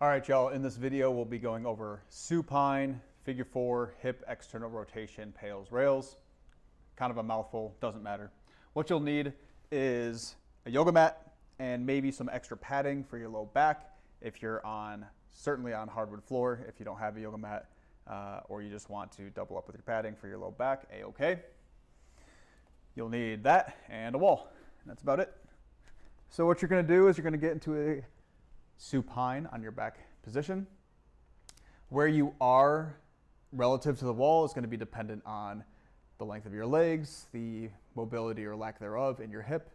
All right, y'all, in this video, we'll be going over supine, figure four, hip external rotation, PAILs, rails. Kind of a mouthful, doesn't matter. What you'll need is a yoga mat and maybe some extra padding for your low back if you're certainly on hardwood floor. If you don't have a yoga mat or you just want to double up with your padding for your low back, a-okay. You'll need that and a wall. That's about it. So what you're gonna do is you're gonna get into a supine on your back position. Where you are relative to the wall is going to be dependent on the length of your legs, the mobility or lack thereof in your hip.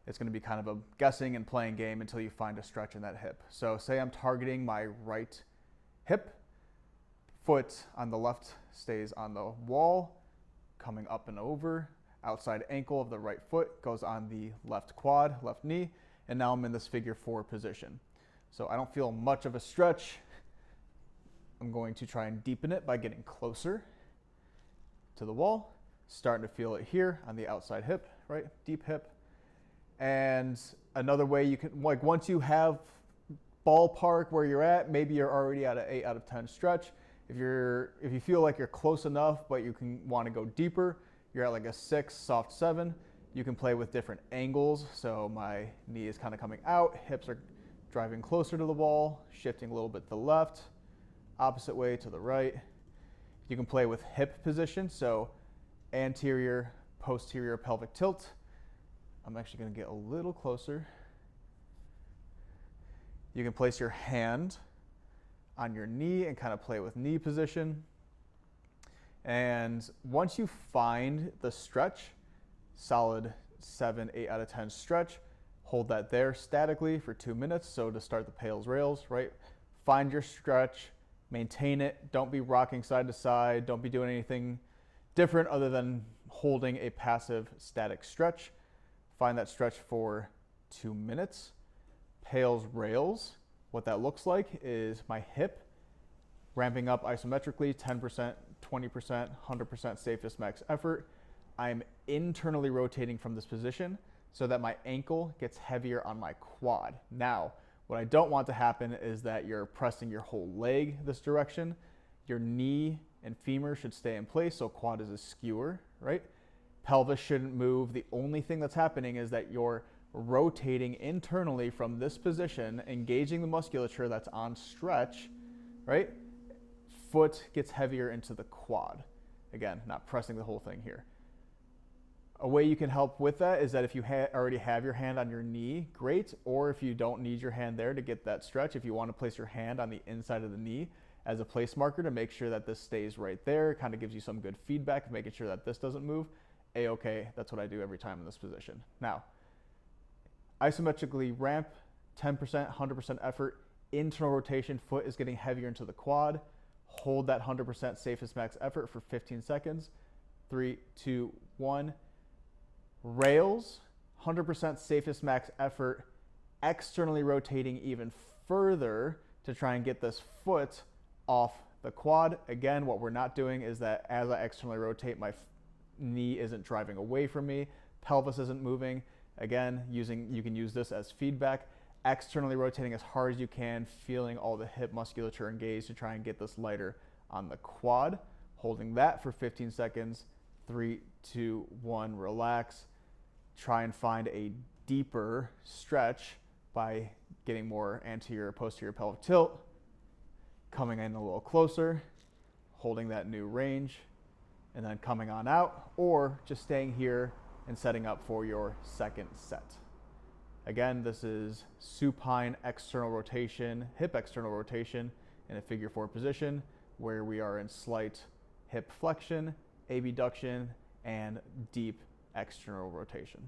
It's going to be kind of a guessing and playing game until you find a stretch in that hip. So say I'm targeting my right hip, foot on the left stays on the wall, coming up and over, outside ankle of the right foot goes on the left quad, left knee, and now I'm in this figure four position. So I don't feel much of a stretch. I'm going to try and deepen it by getting closer to the wall, starting to feel it here on the outside hip, right? Deep hip. And another way you can, like once you have ballpark where you're at, maybe you're already at an 8 out of 10 stretch. If you feel like you're close enough, but you can want to go deeper, you're at like a 6, soft 7. You can play with different angles. So my knee is kind of coming out, hips are driving closer to the wall, shifting a little bit to the left, opposite way to the right. You can play with hip position, so anterior, posterior pelvic tilt. I'm actually going to get a little closer. You can place your hand on your knee and kind of play with knee position. And once you find the stretch, solid 7, 8 out of 10 stretch, hold that there statically for 2 minutes. So to start the PAILs rails, right? Find your stretch, maintain it. Don't be rocking side to side. Don't be doing anything different other than holding a passive static stretch. Find that stretch for 2 minutes. PAILs rails, what that looks like is my hip ramping up isometrically, 10%, 20%, 100% safest max effort. I'm internally rotating from this position so that my ankle gets heavier on my quad. Now, what I don't want to happen is that you're pressing your whole leg this direction. Your knee and femur should stay in place, so quad is a skewer, right? Pelvis shouldn't move. The only thing that's happening is that you're rotating internally from this position, engaging the musculature that's on stretch, right? Foot gets heavier into the quad. Again, not pressing the whole thing here. A way you can help with that is that if you already have your hand on your knee, great. Or if you don't need your hand there to get that stretch, if you want to place your hand on the inside of the knee as a place marker to make sure that this stays right there, it kind of gives you some good feedback, making sure that this doesn't move. A-okay, that's what I do every time in this position. Now, isometrically ramp, 10%, 100% effort, internal rotation, foot is getting heavier into the quad. Hold that 100% safest max effort for 15 seconds. 3, 2, 1. Rails, 100% safest max effort, externally rotating even further to try and get this foot off the quad. Again, what we're not doing is that as I externally rotate, my knee isn't driving away from me, pelvis isn't moving. Again, you can use this as feedback. Externally rotating as hard as you can, feeling all the hip musculature engaged to try and get this lighter on the quad. Holding that for 15 seconds. 3, 2, 1, relax. Try and find a deeper stretch by getting more anterior, posterior pelvic tilt, coming in a little closer, holding that new range, and then coming on out, or just staying here and setting up for your second set. Again, this is supine external rotation, hip external rotation in a figure four position where we are in slight hip flexion, abduction, and deep external rotation.